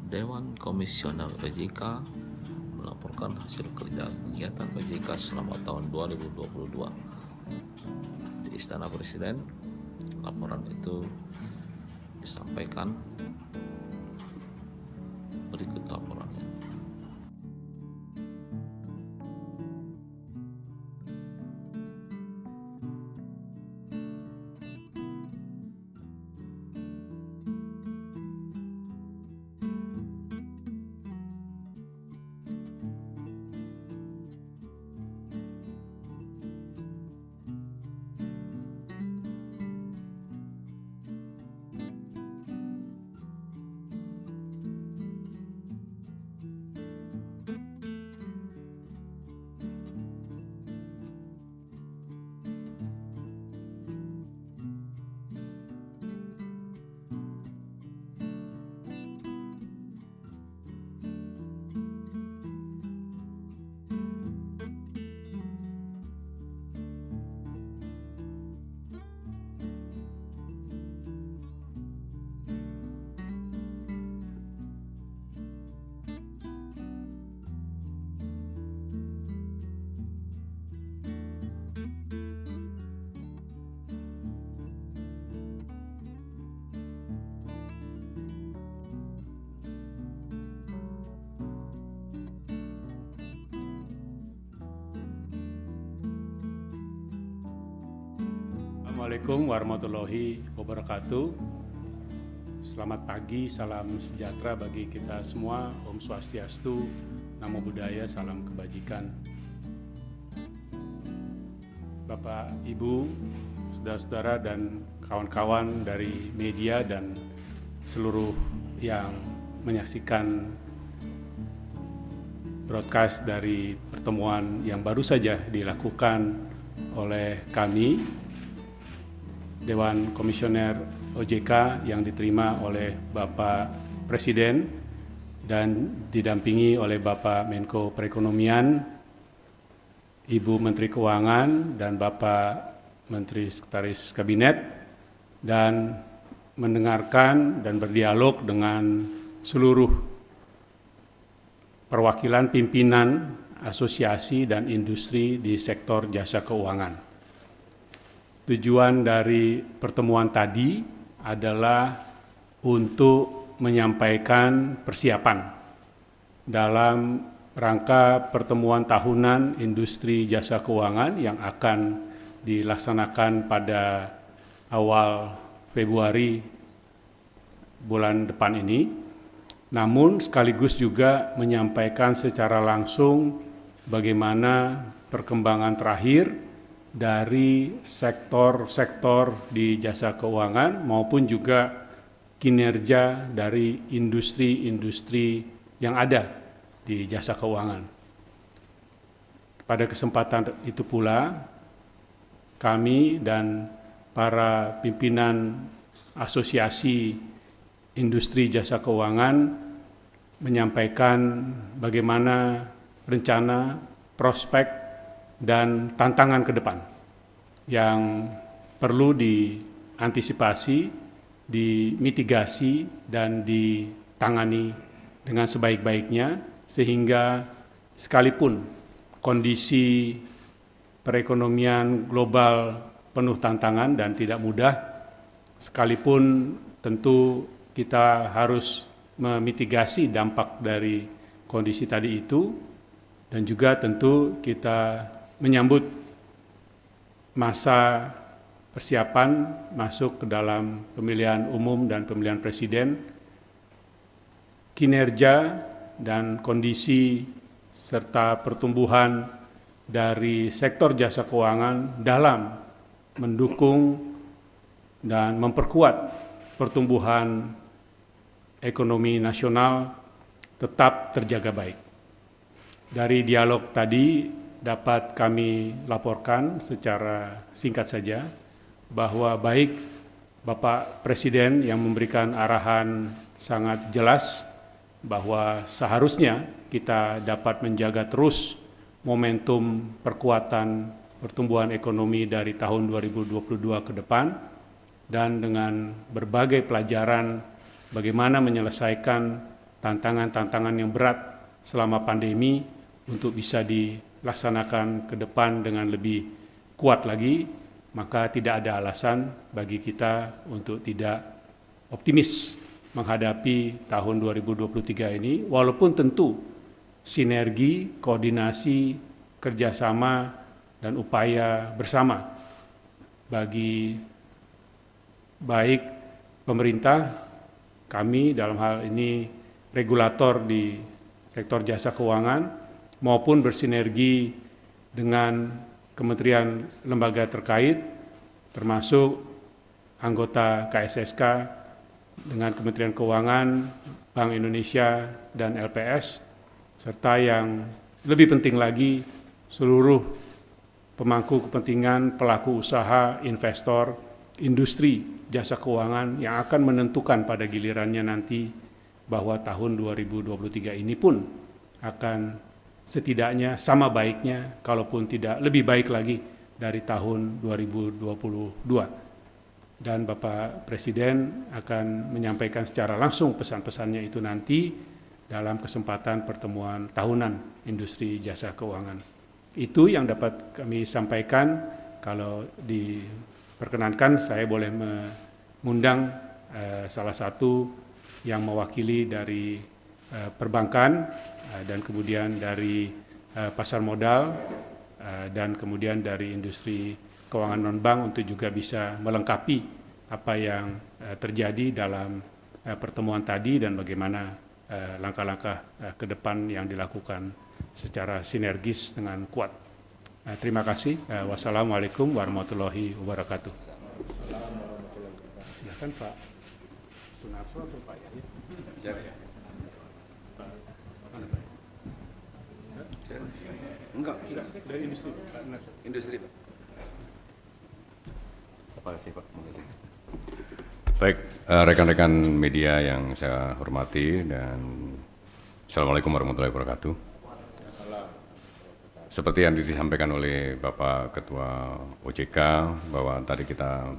Dewan Komisioner OJK melaporkan hasil kerja kegiatan OJK selama tahun 2022 di Istana Presiden. Laporan itu disampaikan berikut laporannya. Assalamualaikum warahmatullahi wabarakatuh. Selamat pagi, salam sejahtera bagi kita semua. Om Swastiastu, Namo Buddhaya, salam kebajikan. Bapak, Ibu, saudara-saudara dan kawan-kawan dari media dan seluruh yang menyaksikan broadcast dari pertemuan yang baru saja dilakukan oleh kami Dewan Komisioner OJK yang diterima oleh Bapak Presiden dan didampingi oleh Bapak Menko Perekonomian, Ibu Menteri Keuangan, dan Bapak Menteri Sekretaris Kabinet, dan mendengarkan dan berdialog dengan seluruh perwakilan pimpinan asosiasi dan industri di sektor jasa keuangan. Tujuan dari pertemuan tadi adalah untuk menyampaikan persiapan dalam rangka pertemuan tahunan industri jasa keuangan yang akan dilaksanakan pada awal Februari bulan depan ini. Namun sekaligus juga menyampaikan secara langsung bagaimana perkembangan terakhir dari sektor-sektor di jasa keuangan maupun juga kinerja dari industri-industri yang ada di jasa keuangan. Pada kesempatan itu pula, kami dan para pimpinan asosiasi industri jasa keuangan menyampaikan bagaimana rencana, prospek, dan tantangan ke depan yang perlu diantisipasi, dimitigasi, dan ditangani dengan sebaik-baiknya sehingga sekalipun kondisi perekonomian global penuh tantangan dan tidak mudah, sekalipun tentu kita harus memitigasi dampak dari kondisi tadi itu, dan juga tentu kita menyambut masa persiapan masuk ke dalam pemilihan umum dan pemilihan presiden. Kinerja dan kondisi serta pertumbuhan dari sektor jasa keuangan dalam mendukung dan memperkuat pertumbuhan ekonomi nasional tetap terjaga baik. Dari dialog tadi dapat kami laporkan secara singkat saja bahwa baik Bapak Presiden yang memberikan arahan sangat jelas bahwa seharusnya kita dapat menjaga terus momentum perkuatan pertumbuhan ekonomi dari tahun 2022 ke depan, dan dengan berbagai pelajaran bagaimana menyelesaikan tantangan-tantangan yang berat selama pandemi untuk bisa dilaksanakan ke depan dengan lebih kuat lagi, maka tidak ada alasan bagi kita untuk tidak optimis menghadapi tahun 2023 ini, walaupun tentu sinergi, koordinasi, kerjasama, dan upaya bersama bagi baik pemerintah, kami dalam hal ini regulator di sektor jasa keuangan, maupun bersinergi dengan kementerian lembaga terkait, termasuk anggota KSSK dengan Kementerian Keuangan, Bank Indonesia, dan LPS, serta yang lebih penting lagi seluruh pemangku kepentingan, pelaku usaha, investor, industri jasa keuangan yang akan menentukan pada gilirannya nanti bahwa tahun 2023 ini pun akan setidaknya sama baiknya, kalaupun tidak lebih baik lagi dari tahun 2022. Dan Bapak Presiden akan menyampaikan secara langsung pesan-pesannya itu nanti dalam kesempatan pertemuan tahunan industri jasa keuangan. Itu yang dapat kami sampaikan. Kalau diperkenankan, saya boleh mengundang salah satu yang mewakili dari perbankan dan kemudian dari pasar modal dan kemudian dari industri keuangan non-bank untuk juga bisa melengkapi apa yang terjadi dalam pertemuan tadi dan bagaimana langkah-langkah ke depan yang dilakukan secara sinergis dengan kuat. Terima kasih. Wassalamualaikum warahmatullahi wabarakatuh. Silakan Pak Sunarso atau Pak Yahya? Enggak, Dari industri. industri Pak. Terima kasih Pak. Baik, rekan-rekan media yang saya hormati dan Assalamualaikum warahmatullahi wabarakatuh. Seperti yang disampaikan oleh Bapak Ketua OJK bahwa tadi kita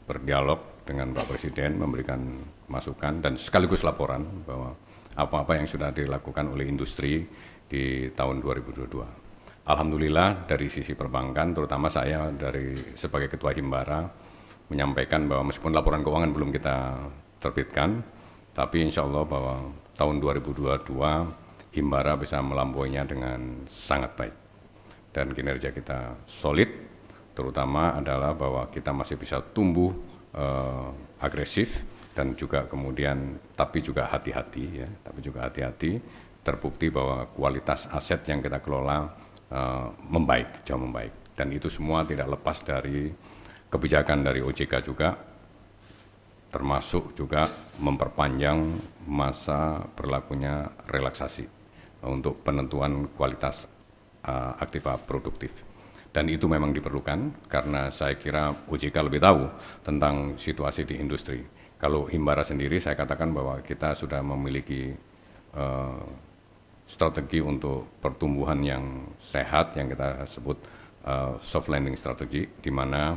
berdialog dengan Pak Presiden memberikan masukan dan sekaligus laporan bahwa apa-apa yang sudah dilakukan oleh industri di tahun 2022. Alhamdulillah dari sisi perbankan, terutama saya sebagai Ketua Himbara menyampaikan bahwa meskipun laporan keuangan belum kita terbitkan, tapi insya Allah bahwa tahun 2022 Himbara bisa melampauinya dengan sangat baik. Dan kinerja kita solid, terutama adalah bahwa kita masih bisa tumbuh agresif dan juga kemudian tapi juga hati-hati ya, terbukti bahwa kualitas aset yang kita kelola membaik, jauh membaik. Dan itu semua tidak lepas dari kebijakan dari OJK juga, termasuk juga memperpanjang masa berlakunya relaksasi untuk penentuan kualitas aktiva produktif. Dan itu memang diperlukan karena saya kira OJK lebih tahu tentang situasi di industri. Kalau Himbara sendiri saya katakan bahwa kita sudah memiliki strategi untuk pertumbuhan yang sehat yang kita sebut soft landing strategy, di mana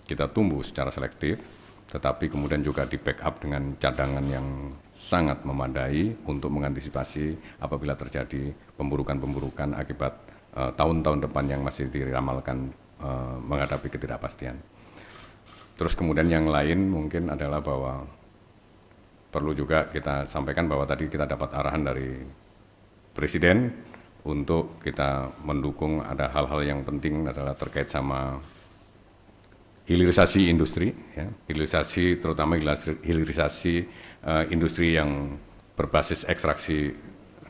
kita tumbuh secara selektif, tetapi kemudian juga di backup dengan cadangan yang sangat memadai untuk mengantisipasi apabila terjadi pemburukan-pemburukan akibat tahun-tahun depan yang masih diramalkan menghadapi ketidakpastian. Terus kemudian yang lain mungkin adalah bahwa perlu juga kita sampaikan bahwa tadi kita dapat arahan dari Presiden untuk kita mendukung ada hal-hal yang penting adalah terkait sama hilirisasi industri, ya. Hilirisasi terutama hilirisasi industri yang berbasis ekstraksi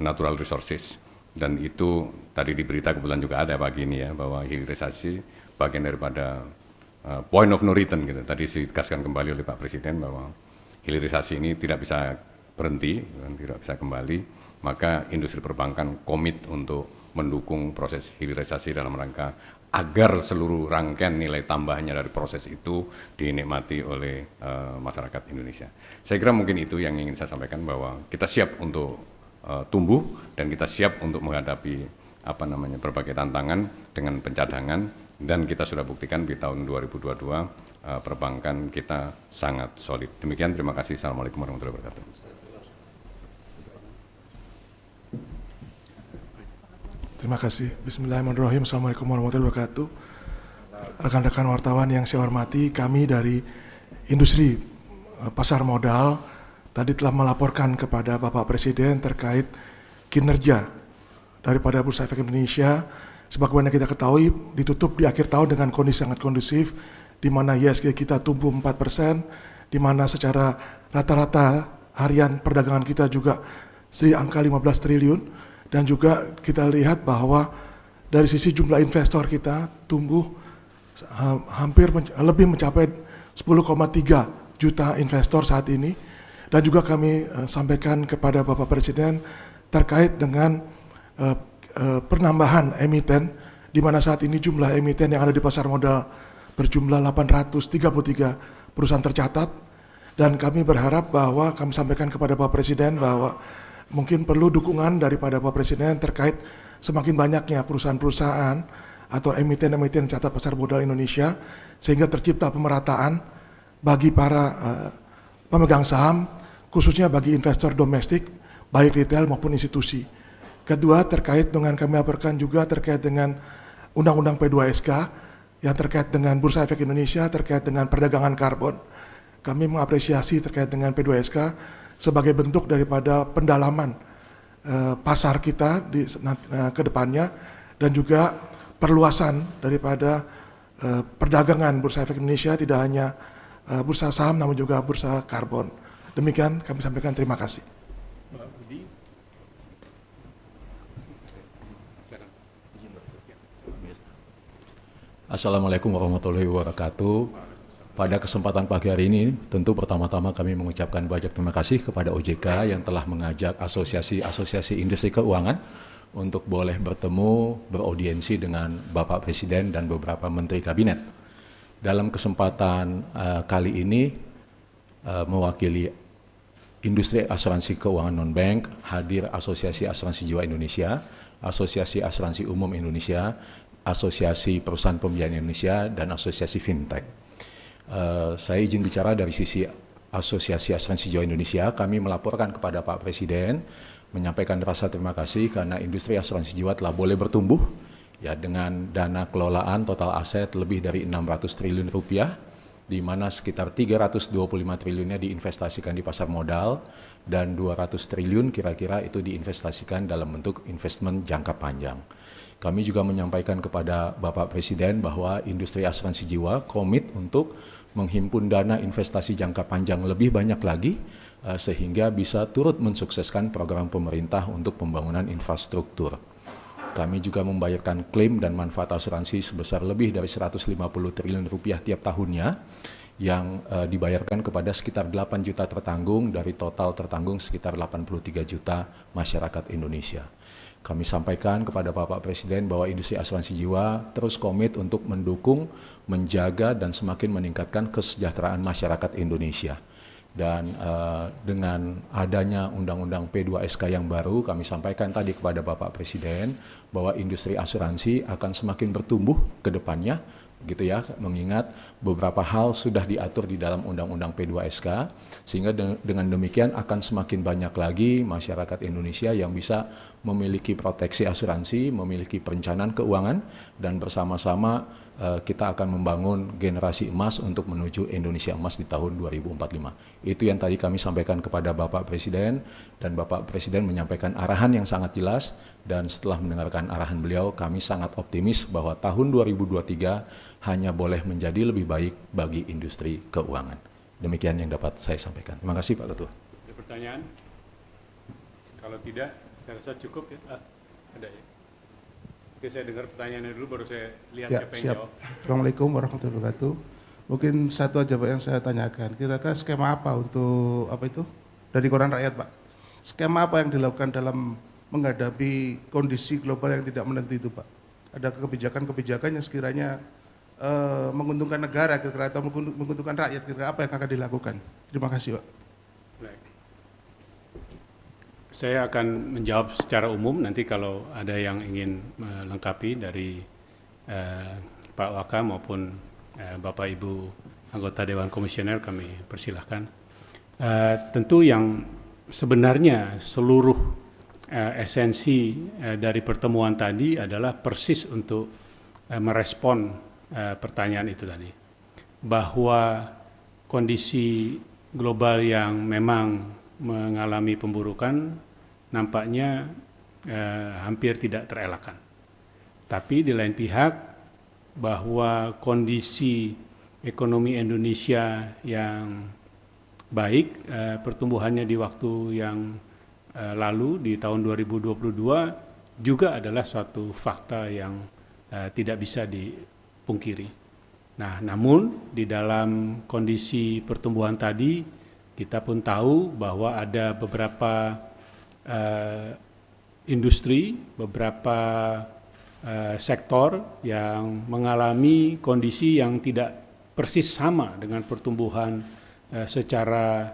natural resources, dan itu tadi di berita kebetulan juga ada pagi ini ya, bahwa hilirisasi bagian daripada point of no return gitu. Tadi ditegaskan kembali oleh Pak Presiden bahwa hilirisasi ini tidak bisa berhenti, tidak bisa kembali, maka industri perbankan komit untuk mendukung proses hilirisasi dalam rangka agar seluruh rangkaian nilai tambahnya dari proses itu dinikmati oleh masyarakat Indonesia. Saya kira mungkin itu yang ingin saya sampaikan, bahwa kita siap untuk tumbuh dan kita siap untuk menghadapi berbagai tantangan dengan pencadangan, dan kita sudah buktikan di tahun 2022 perbankan kita sangat solid. Demikian, terima kasih. Assalamualaikum warahmatullahi wabarakatuh. Terima kasih. Bismillahirrahmanirrahim. Assalamualaikum warahmatullahi wabarakatuh. Rekan-rekan wartawan yang saya hormati, kami dari industri pasar modal tadi telah melaporkan kepada Bapak Presiden terkait kinerja daripada Bursa Efek Indonesia. Sebagaimana kita ketahui, ditutup di akhir tahun dengan kondisi sangat kondusif, di mana IHSG kita tumbuh 4%, di mana secara rata-rata harian perdagangan kita juga angka 15 triliun, dan juga kita lihat bahwa dari sisi jumlah investor kita tumbuh hampir lebih mencapai 10,3 juta investor saat ini. Dan juga kami sampaikan kepada Bapak Presiden terkait dengan penambahan emiten, di mana saat ini jumlah emiten yang ada di pasar modal berjumlah 833 perusahaan tercatat. Dan kami berharap bahwa kami sampaikan kepada Bapak Presiden bahwa mungkin perlu dukungan daripada Bapak Presiden terkait semakin banyaknya perusahaan-perusahaan atau emiten-emiten catat pasar modal Indonesia, sehingga tercipta pemerataan bagi para pemegang saham, khususnya bagi investor domestik, baik retail maupun institusi. Kedua, terkait dengan kami laporkan juga terkait dengan Undang-Undang P2SK yang terkait dengan Bursa Efek Indonesia, terkait dengan perdagangan karbon. Kami mengapresiasi terkait dengan P2SK sebagai bentuk daripada pendalaman pasar kita ke depannya, dan juga perluasan daripada perdagangan Bursa Efek Indonesia, tidak hanya bursa saham namun juga bursa karbon. Demikian kami sampaikan, terima kasih. Assalamualaikum warahmatullahi wabarakatuh. Pada kesempatan pagi hari ini, tentu pertama-tama kami mengucapkan banyak terima kasih kepada OJK yang telah mengajak asosiasi industri keuangan untuk boleh bertemu, beraudiensi dengan Bapak Presiden dan beberapa Menteri Kabinet. Dalam kesempatan kali ini, mewakili industri asuransi keuangan non-bank, hadir Asosiasi Asuransi Jiwa Indonesia, Asosiasi Asuransi Umum Indonesia, Asosiasi Perusahaan Pembiayaan Indonesia, dan Asosiasi Fintech. Saya izin bicara dari sisi Asosiasi Asuransi Jiwa Indonesia. Kami melaporkan kepada Pak Presiden, menyampaikan rasa terima kasih karena industri asuransi jiwa telah boleh bertumbuh ya, dengan dana kelolaan total aset lebih dari 600 triliun rupiah, di mana sekitar 325 triliunnya diinvestasikan di pasar modal dan 200 triliun kira-kira itu diinvestasikan dalam bentuk investment jangka panjang. Kami juga menyampaikan kepada Bapak Presiden bahwa industri asuransi jiwa komit untuk menghimpun dana investasi jangka panjang lebih banyak lagi sehingga bisa turut mensukseskan program pemerintah untuk pembangunan infrastruktur. Kami juga membayarkan klaim dan manfaat asuransi sebesar lebih dari 150 triliun rupiah tiap tahunnya yang dibayarkan kepada sekitar 8 juta tertanggung dari total tertanggung sekitar 83 juta masyarakat Indonesia. Kami sampaikan kepada Bapak Presiden bahwa industri asuransi jiwa terus komit untuk mendukung, menjaga, dan semakin meningkatkan kesejahteraan masyarakat Indonesia. Dan dengan adanya Undang-Undang P2SK yang baru, kami sampaikan tadi kepada Bapak Presiden bahwa industri asuransi akan semakin bertumbuh ke depannya, gitu ya, mengingat beberapa hal sudah diatur di dalam Undang-Undang P2SK, sehingga dengan demikian akan semakin banyak lagi masyarakat Indonesia yang bisa memiliki proteksi asuransi, memiliki perencanaan keuangan, dan bersama-sama kita akan membangun generasi emas untuk menuju Indonesia emas di tahun 2045. Itu yang tadi kami sampaikan kepada Bapak Presiden, dan Bapak Presiden menyampaikan arahan yang sangat jelas, dan setelah mendengarkan arahan beliau, kami sangat optimis bahwa tahun 2023 hanya boleh menjadi lebih baik bagi industri keuangan. Demikian yang dapat saya sampaikan. Terima kasih Pak Ketua. Ada pertanyaan? Kalau tidak, saya rasa cukup ya. Ada ya. Oke, saya dengar pertanyaannya dulu, baru saya lihat Ya, siapa yang siap. jawab. Assalamualaikum warahmatullahi wabarakatuh. Mungkin satu aja Pak yang saya tanyakan. Kira-kira skema apa untuk apa itu dari Koran Rakyat Pak? Skema apa yang dilakukan dalam menghadapi kondisi global yang tidak menentu itu Pak? Ada kebijakan-kebijakan yang sekiranya menguntungkan negara kira-kira atau menguntungkan rakyat, kira-kira apa yang akan dilakukan? Terima kasih Pak. Baik. Saya akan menjawab secara umum, nanti kalau ada yang ingin melengkapi dari Pak Waka maupun Bapak Ibu anggota Dewan Komisioner kami persilahkan. Tentu yang sebenarnya seluruh esensi dari pertemuan tadi adalah persis untuk merespon pertanyaan itu tadi, bahwa kondisi global yang memang mengalami pemburukan nampaknya hampir tidak terelakkan. Tapi di lain pihak, bahwa kondisi ekonomi Indonesia yang baik, pertumbuhannya di waktu yang lalu di tahun 2022 juga adalah suatu fakta yang tidak bisa dipungkiri. Nah, namun di dalam kondisi pertumbuhan tadi, kita pun tahu bahwa ada beberapa industri, beberapa sektor yang mengalami kondisi yang tidak persis sama dengan pertumbuhan secara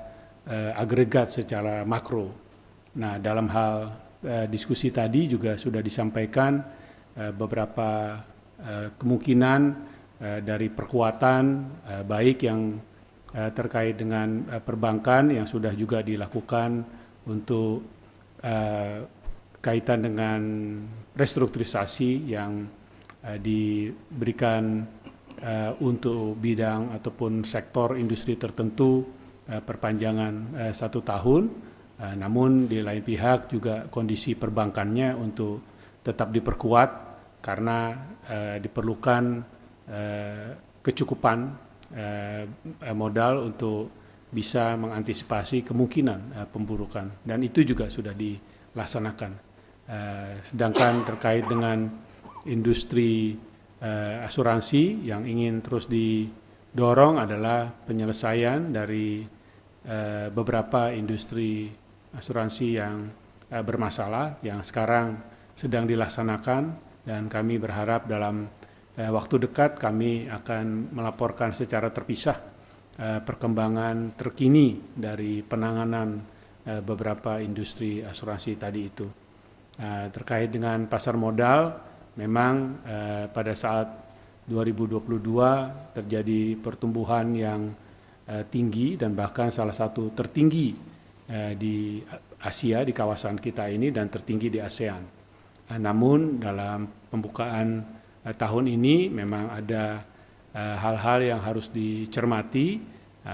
agregat, secara makro. Nah, dalam hal diskusi tadi juga sudah disampaikan beberapa kemungkinan dari perkuatan baik yang terkait dengan perbankan yang sudah juga dilakukan untuk kaitan dengan restrukturisasi yang diberikan untuk bidang ataupun sektor industri tertentu perpanjangan 1 tahun. Namun di lain pihak juga kondisi perbankannya untuk tetap diperkuat karena diperlukan kecukupan modal untuk bisa mengantisipasi kemungkinan pemburukan, dan itu juga sudah dilaksanakan. Sedangkan terkait dengan industri asuransi yang ingin terus didorong adalah penyelesaian dari beberapa industri asuransi yang bermasalah yang sekarang sedang dilaksanakan, dan kami berharap dalam waktu dekat kami akan melaporkan secara terpisah perkembangan terkini dari penanganan beberapa industri asuransi tadi itu. Terkait dengan pasar modal, memang pada saat 2022 terjadi pertumbuhan yang tinggi dan bahkan salah satu tertinggi di Asia, di kawasan kita ini, dan tertinggi di ASEAN. Namun dalam pembukaan tahun ini memang ada hal-hal yang harus dicermati,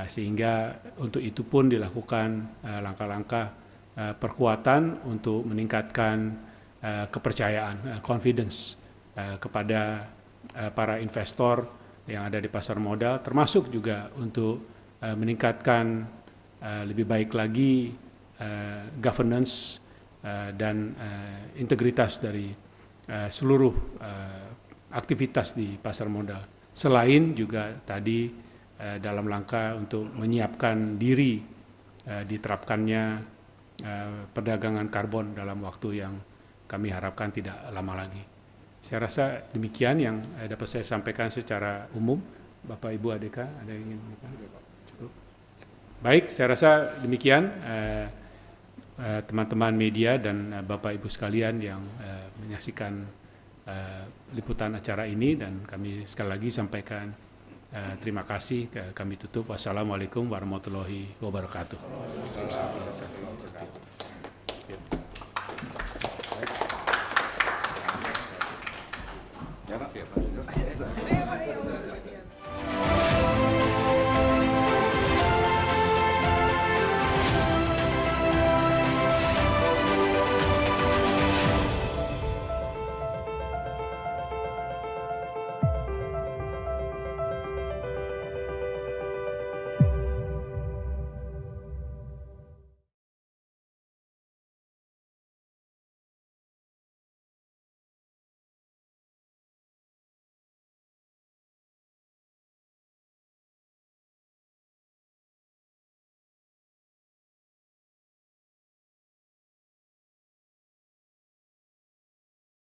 sehingga untuk itu pun dilakukan langkah-langkah perkuatan untuk meningkatkan kepercayaan, confidence kepada para investor yang ada di pasar modal, termasuk juga untuk meningkatkan lebih baik lagi governance dan integritas dari seluruh aktivitas di pasar modal. Selain juga tadi dalam langkah untuk menyiapkan diri diterapkannya perdagangan karbon dalam waktu yang kami harapkan tidak lama lagi. Saya rasa demikian yang dapat saya sampaikan secara umum. Bapak, Ibu, ADK, ada yang ingin menyampaikan? Cukup. Baik, saya rasa demikian teman-teman media dan Bapak Ibu sekalian yang menyaksikan liputan acara ini, dan kami sekali lagi sampaikan terima kasih. Kami tutup. Wassalamualaikum warahmatullahi wabarakatuh. Ya, Pak.